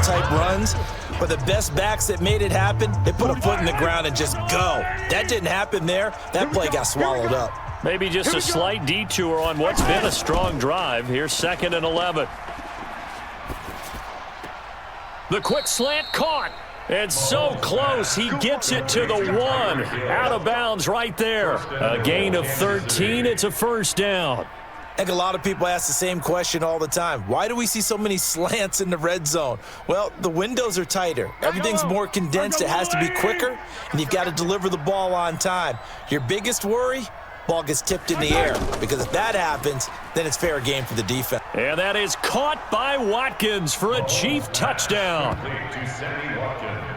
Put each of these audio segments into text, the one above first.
type runs, but the best backs that made it happen, they put a foot in the ground and just go. That didn't happen there. That play got swallowed up. Maybe just a slight detour on what's been a strong drive. Here's 2nd and 11. The quick slant caught. And so close, he gets it to the 1. Out of bounds right there. A gain of 13, it's a first down. I think a lot of people ask the same question all the time. Why do we see so many slants in the red zone? Well, the windows are tighter. Everything's more condensed. It has to be quicker, and you've got to deliver the ball on time. Your biggest worry? Ball gets tipped in the air, because if that happens, then it's fair game for the defense. And that is caught by Watkins for a Chief touchdown.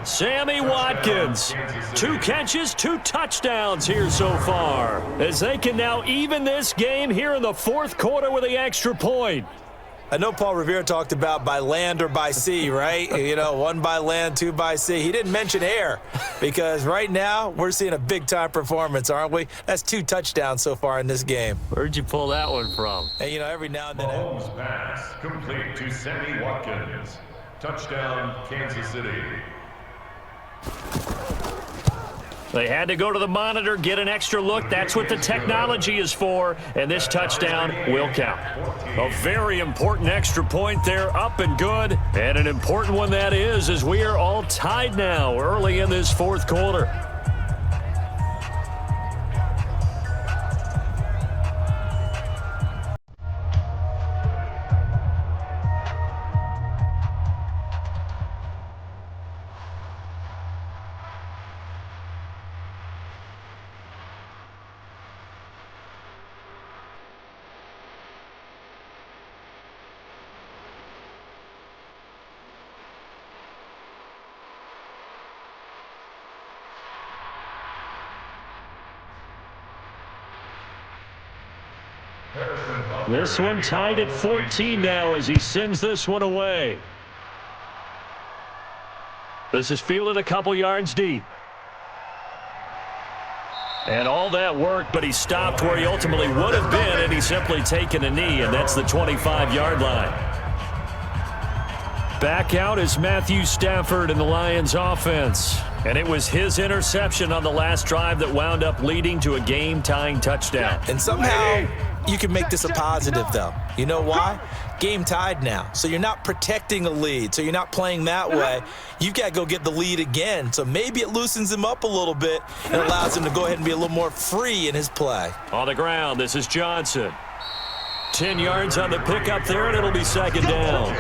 Sammy Watkins, 2 catches, 2 touchdowns here so far, as they can now even this game here in the 4th quarter with the extra point. I know Paul Revere talked about by land or by sea, right? You know, 1 by land, 2 by sea. He didn't mention air, because right now we're seeing a big-time performance, aren't we? That's 2 touchdowns so far in this game. Where'd you pull that one from? And, you know, every now and then... Mahomes pass complete to Sammy Watkins. Touchdown, Kansas City. They had to go to the monitor, get an extra look. That's what the technology is for, and this touchdown will count. A very important extra point there, up and good, and an important one that is, as we are all tied now early in this 4th quarter. This one tied at 14 now as he sends this one away. This is fielded a couple yards deep. And all that work, but he stopped where he ultimately would have been, and he's simply taken a knee, and that's the 25-yard line. Back out is Matthew Stafford in the Lions offense. And it was his interception on the last drive that wound up leading to a game-tying touchdown. And somehow you can make this a positive, though. You know why? Game tied now. So you're not protecting a lead. So you're not playing that way. You've got to go get the lead again. So maybe it loosens him up a little bit and allows him to go ahead and be a little more free in his play. On the ground, this is Johnson. 10 yards on the pickup there, and it'll be 2nd down.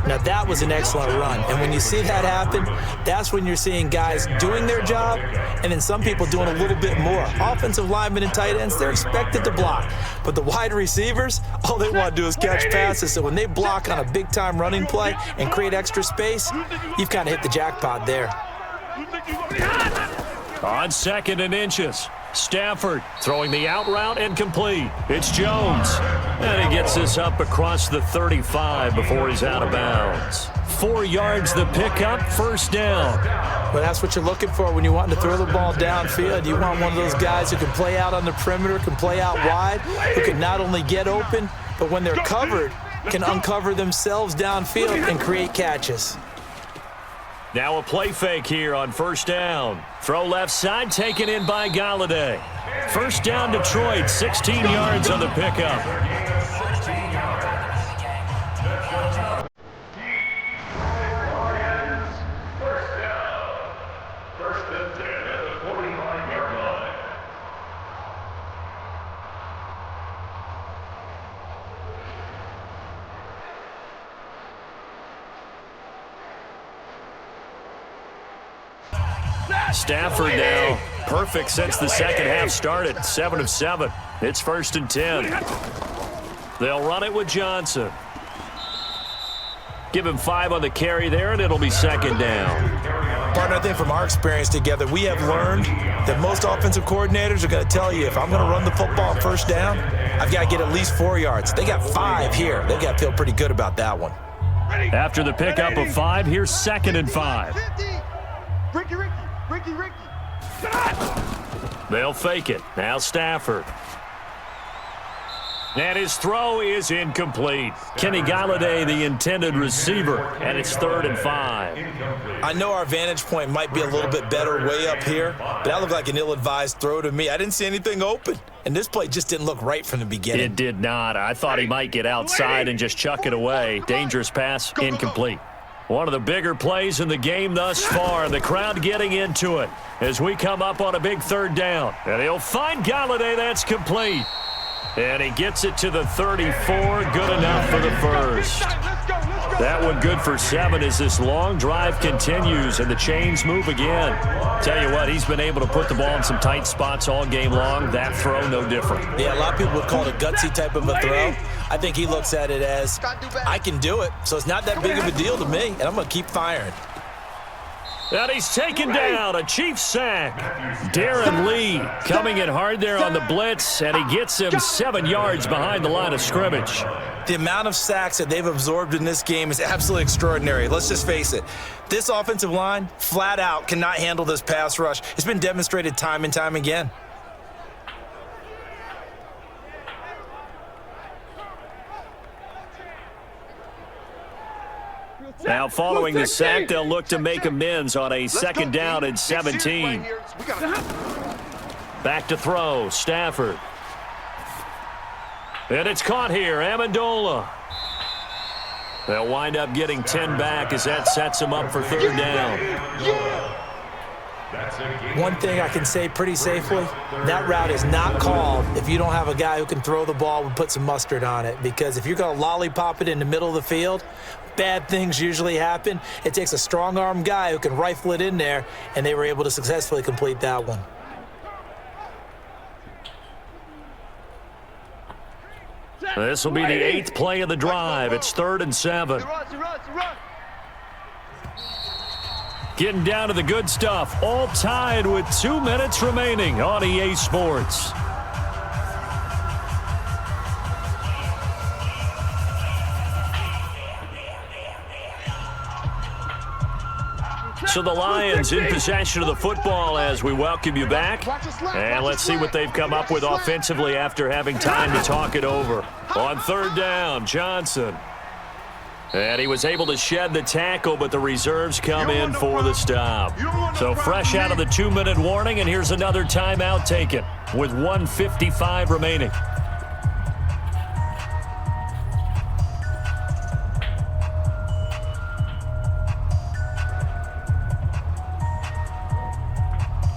Now, that was an excellent run. And when you see that happen, that's when you're seeing guys doing their job and then some people doing a little bit more. Offensive linemen and tight ends, they're expected to block. But the wide receivers, all they want to do is catch passes. So when they block on a big-time running play and create extra space, you've kind of hit the jackpot there. On 2nd and inches. Stafford throwing the out route and complete. It's Jones. And he gets this up across the 35 before he's out of bounds. 4 yards the pickup, 1st down. Well, that's what you're looking for when you want to throw the ball downfield. You want one of those guys who can play out on the perimeter, can play out wide, who can not only get open, but when they're covered, can uncover themselves downfield and create catches. Now a play fake here on 1st down. Throw left side, taken in by Galladay. 1st down Detroit, 16 yards on the pickup. Stafford now perfect since the second half started. 7 of 7. It's 1st and 10. They'll run it with Johnson. Give him 5 on the carry there, and it'll be 2nd down. Partner, I think from our experience together, we have learned that most offensive coordinators are going to tell you, if I'm going to run the football on 1st down, I've got to get at least 4 yards. They got 5 here. They got to feel pretty good about that one. After the pickup of 5, here's 2nd and 5. Ricky. They'll fake it. Now Stafford. And his throw is incomplete. Kenny Galladay, the intended receiver, and it's 3rd and 5. I know our vantage point might be a little bit better way up here, but that looked like an ill-advised throw to me. I didn't see anything open, and this play just didn't look right from the beginning. It did not. I thought he might get outside and just chuck it away. Dangerous pass, incomplete. One of the bigger plays in the game thus far. The crowd getting into it as we come up on a big 3rd down. And he'll find Galladay. That's complete. And he gets it to the 34. Good enough for the first. That one good for 7 as this long drive continues and the chains move again. Tell you what, he's been able to put the ball in some tight spots all game long. That throw, no different. Yeah, a lot of people would call it a gutsy type of a throw. I think he looks at it as, I can do it, so it's not that big of a deal to me, and I'm going to keep firing. And he's taken down, a Chiefs sack. Darren Lee coming in hard there on the blitz, and he gets him 7 yards behind the line of scrimmage. The amount of sacks that they've absorbed in this game is absolutely extraordinary. Let's just face it. This offensive line, flat out, cannot handle this pass rush. It's been demonstrated time and time again. Now following the sack, they'll look to make amends on a 2nd down and 17. Back to throw, Stafford. And it's caught here, Amendola. They'll wind up getting 10 back as that sets him up for 3rd down. One thing I can say pretty safely, that route is not called if you don't have a guy who can throw the ball and put some mustard on it. Because if you're going to lollipop it in the middle of the field, bad things usually happen. It takes a strong-arm guy who can rifle it in there, and they were able to successfully complete that one. This will be the 8th play of the drive. It's 3rd and 7. Getting down to the good stuff. All tied with 2 minutes remaining on EA Sports. So the Lions in possession of the football as we welcome you back. And let's see what they've come up with offensively after having time to talk it over. On 3rd down, Johnson. And he was able to shed the tackle, but the reserves come in for the stop. So fresh out of the 2-minute warning, and here's another timeout taken with 1:55 remaining.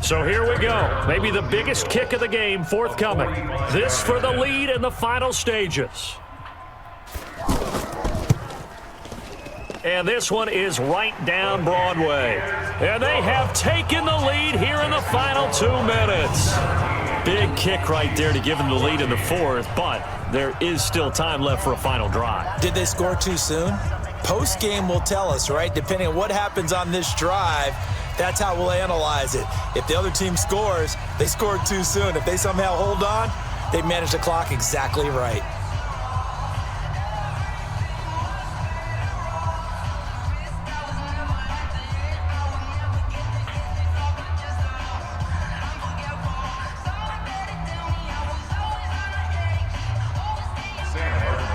So here we go. Maybe the biggest kick of the game forthcoming. This for the lead in the final stages. And this one is right down Broadway. And they have taken the lead here in the final 2 minutes. Big kick right there to give them the lead in the 4th, but there is still time left for a final drive. Did they score too soon? Post-game will tell us, right? Depending on what happens on this drive, that's how we'll analyze it. If the other team scores, they scored too soon. If they somehow hold on, they managed the clock exactly right.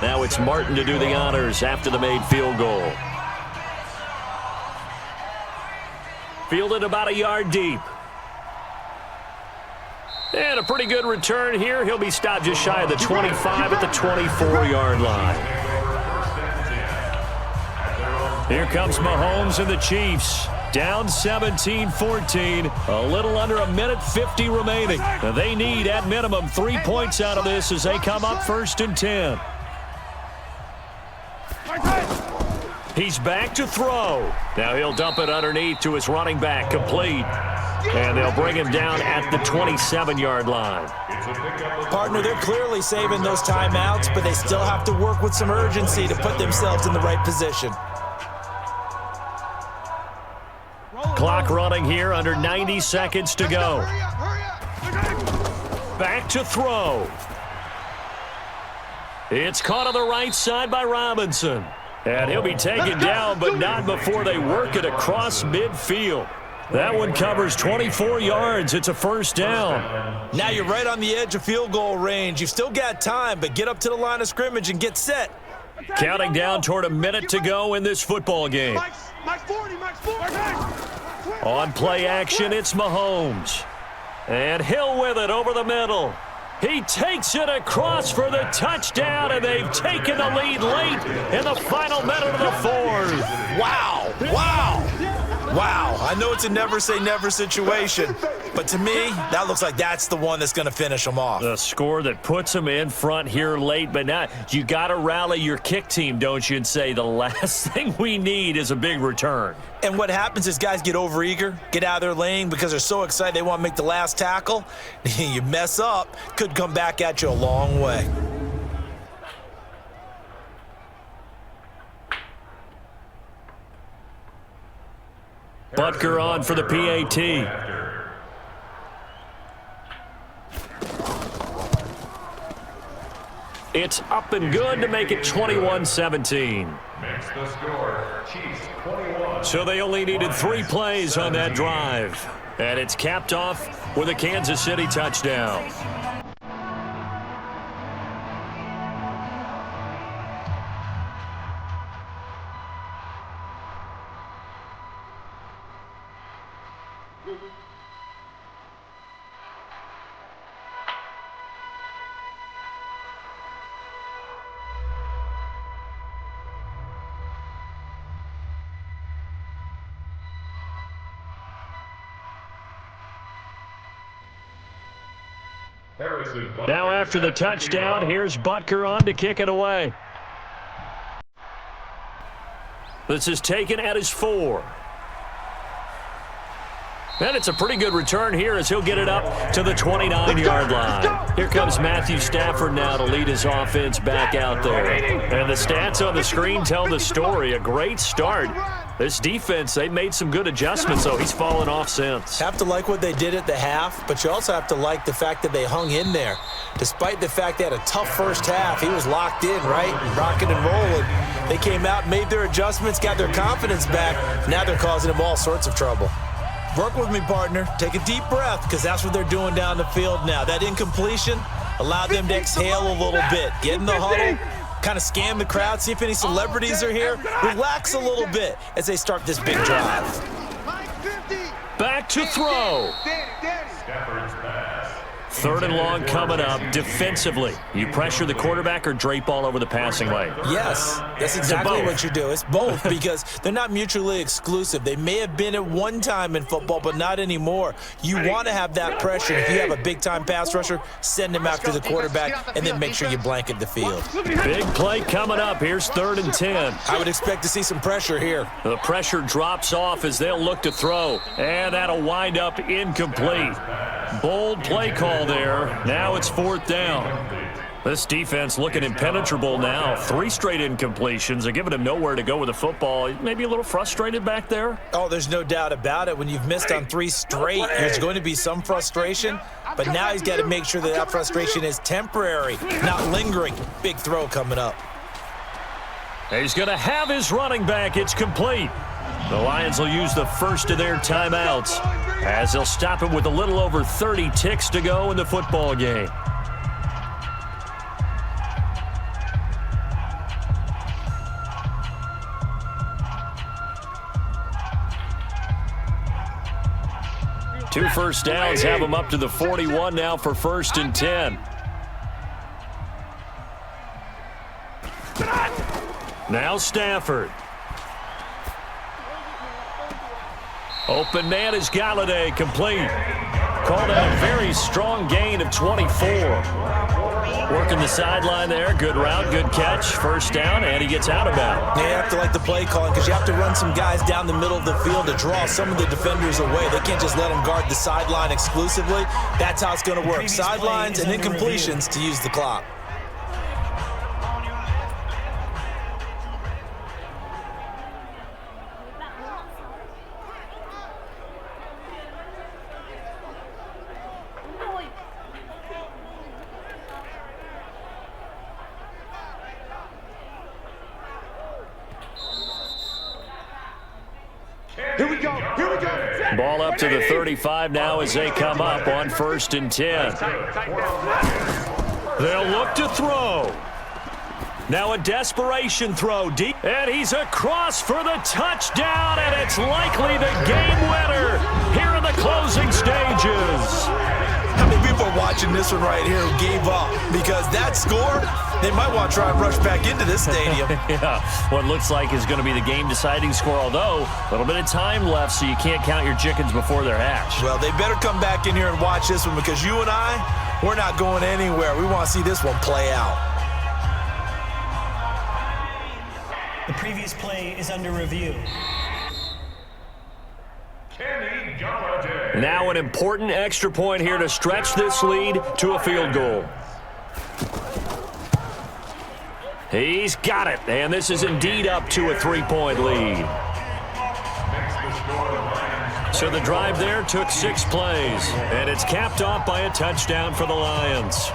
Now it's Martin to do the honors after the made field goal. Fielded about a yard deep. And a pretty good return here. He'll be stopped just shy of the 25 at the 24-yard line. Here comes Mahomes and the Chiefs. Down 17-14. A little under a minute 50 remaining. Now they need, at minimum, 3 points out of this as they come up 1st and 10. He's back to throw. Now he'll dump it underneath to his running back, complete. And they'll bring him down at the 27-yard line. Partner, they're clearly saving those timeouts, but they still have to work with some urgency to put themselves in the right position. Clock running here, under 90 seconds to go. Back to throw. It's caught on the right side by Robinson. And he'll be taken down, but not before they work it across midfield. That one covers 24 yards. It's a first down. Now you're right on the edge of field goal range. You've still got time, but get up to the line of scrimmage and get set. Counting down toward a minute to go in this football game. Mike's 40. On play action, it's Mahomes. And Hill with it over the middle. He takes it across for the touchdown, and they've taken the lead late in the final minute of the fourth. Wow. I know it's a never-say-never situation, but to me, that looks like that's the one that's going to finish them off. The score that puts them in front here late, but now you got to rally your kick team, don't you, and say the last thing we need is a big return. And what happens is guys get overeager, get out of their lane because they're so excited they want to make the last tackle. You mess up, could come back at you a long way. Butker on for the PAT. It's up and good to make it 21-17. Makes the score. Chiefs 21. So they only needed 3 plays on that drive. And it's capped off with a Kansas City touchdown. Now after the touchdown, here's Butker on to kick it away. This is taken at his 4. And it's a pretty good return here as he'll get it up to the 29-yard line. Here comes Matthew Stafford now to lead his offense back out there. And the stats on the screen tell the story. A great start. This defense, they made some good adjustments, so he's fallen off since. Have to like what they did at the half, but you also have to like the fact that they hung in there. Despite the fact they had a tough first half, he was locked in, right? Rocking and rolling. They came out, made their adjustments, got their confidence back. Now they're causing him all sorts of trouble. Work with me, partner. Take a deep breath, because that's what they're doing down the field now. That incompletion allowed them to exhale a little bit. Get in the huddle, kind of scan the crowd, see if any celebrities are here. Relax a little bit as they start this big drive. Back to throw. Stafford's pass. 3rd and long coming up. Defensively, you pressure the quarterback or drape all over the passing lane? Yes, that's exactly what you do. It's both because they're not mutually exclusive. They may have been at one time in football, but not anymore. You want to have that pressure. If you have a big-time pass rusher, send him after the quarterback, and then make sure you blanket the field. Big play coming up. Here's 3rd and 10. I would expect to see some pressure here. The pressure drops off as they'll look to throw, and that'll wind up incomplete. Bold play call there. Now it's 4th down. This defense looking impenetrable now. 3 straight incompletions. They're giving him nowhere to go with the football. Maybe a little frustrated back there? Oh, there's no doubt about it. When you've missed on 3 straight, there's going to be some frustration. But now he's got to make sure that that frustration is temporary, not lingering. Big throw coming up. He's going to have his running back. It's complete. The Lions will use the first of their timeouts as they'll stop him with a little over 30 ticks to go in the football game. Two first downs have him up to the 41 now for 1st and 10. Now Stafford. Open man is Galladay, complete. Called out a very strong gain of 24. Working the sideline there. Good route, good catch. First down, and he gets out of bounds. Yeah, you have to like the play calling because you have to run some guys down the middle of the field to draw some of the defenders away. They can't just let them guard the sideline exclusively. That's how it's going to work. Sidelines and incompletions to use the clock. Here we go. Here we go. Ball up to the 35 now as they come up on 1st and 10. They'll look to throw. Now a desperation throw deep. And he's across for the touchdown, and it's likely the game winner here in the closing stages. How many people are watching this one right here who gave up? Because that score, they might want to try and rush back into this stadium. Yeah, what looks like is going to be the game-deciding score, although a little bit of time left, so you can't count your chickens before they're hatched. Well, they better come back in here and watch this one, because you and I, we're not going anywhere. We want to see this one play out. The previous play is under review. Now an important extra point here to stretch this lead to a field goal. He's got it, and this is indeed up to a 3-point lead. So the drive there took 6 plays, and it's capped off by a touchdown for the Lions.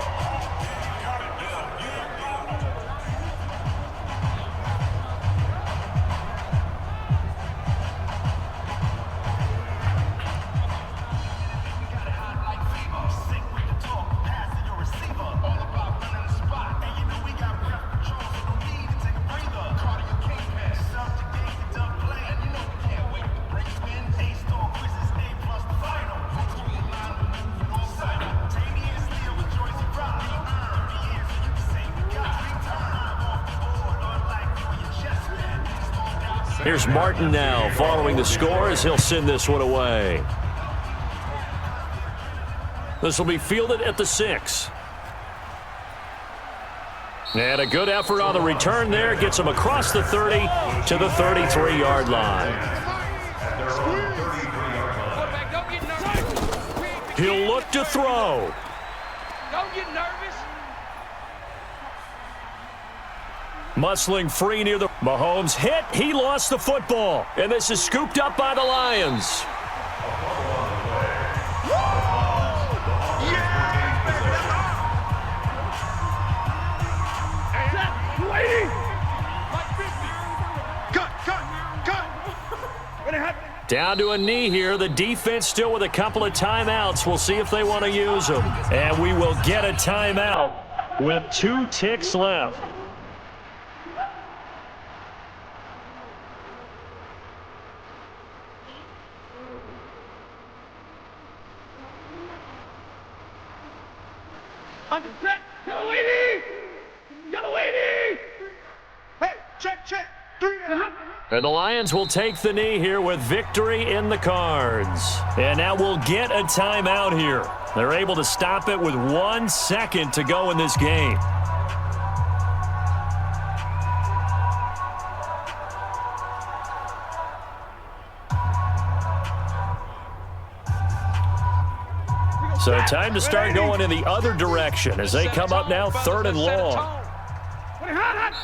Here's Martin now following the score as he'll send this one away. This will be fielded at the 6. And a good effort on the return there. Gets him across the 30 to the 33-yard line. He'll look to throw. Don't get nervous. Muscling free near the Mahomes hit. He lost the football. And this is scooped up by the Lions. Down to a knee here. The defense still with a couple of timeouts. We'll see if they want to use them. And we will get a timeout with 2 ticks left. Hey, check. 3.5. And the Lions will take the knee here with victory in the cards. And now we'll get a timeout here. They're able to stop it with 1 second to go in this game. So time to start going in the other direction as they come up now 3rd and long.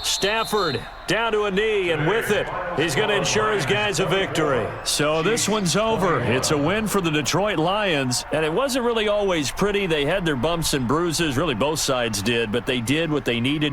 Stafford down to a knee, and with it, he's going to ensure his guys a victory. So this one's over. It's a win for the Detroit Lions, and it wasn't really always pretty. They had their bumps and bruises. Really, both sides did, but they did what they needed